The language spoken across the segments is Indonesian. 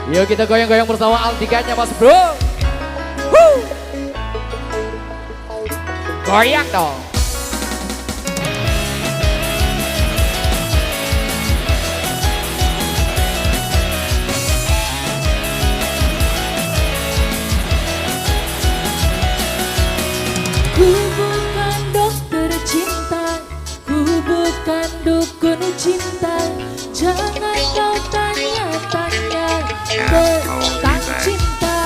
Yuk kita goyang-goyang bersama Altikanya Mas Bro. Woo. Goyang dong. Ku bukan dokter cinta, ku bukan dukun cinta. Jangan kau tanya-tanya tentang cinta.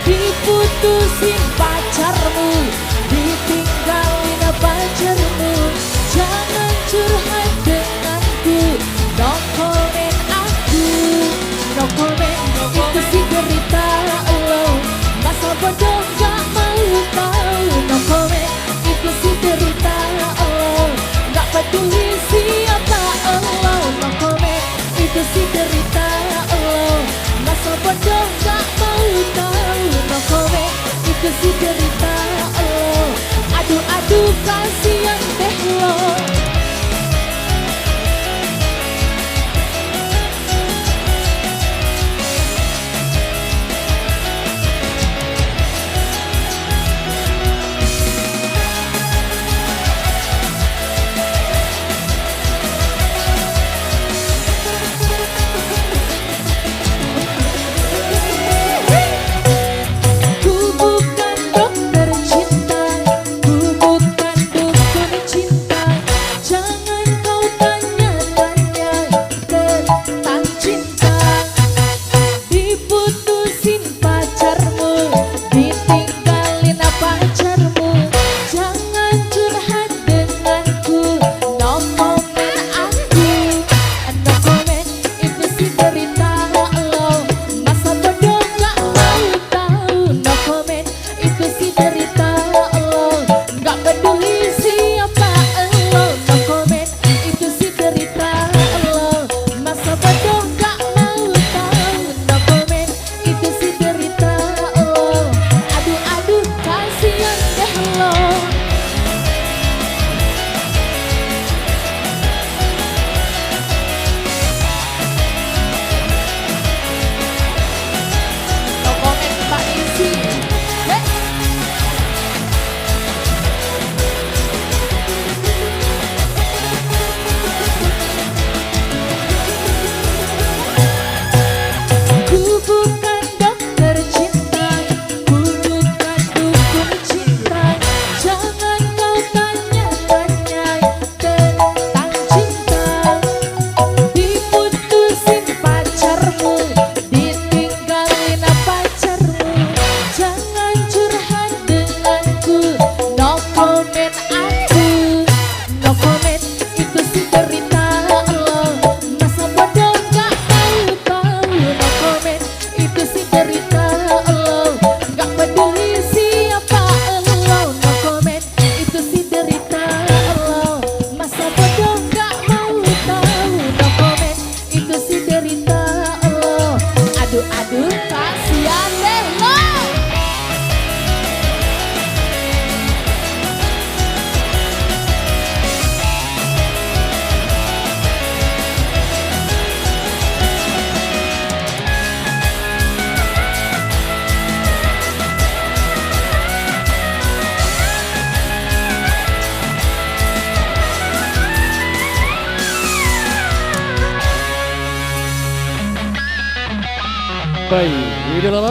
Diputusin pacarmu, ditinggalin pacarmu. Jangan curhat denganku, no comment aku. No comment, itu sih derita lo. Masa bodoh gak mau tahu. No comment, itu sih derita lo. Gak peduli siapa lo. No comment, itu sih derita lo. Masa bodoh gak mau tahu. No comment, itu sih derita lo. Aduh aduh kasihan deh lo. Aduh kasihan deh lo. Baik, ini adalah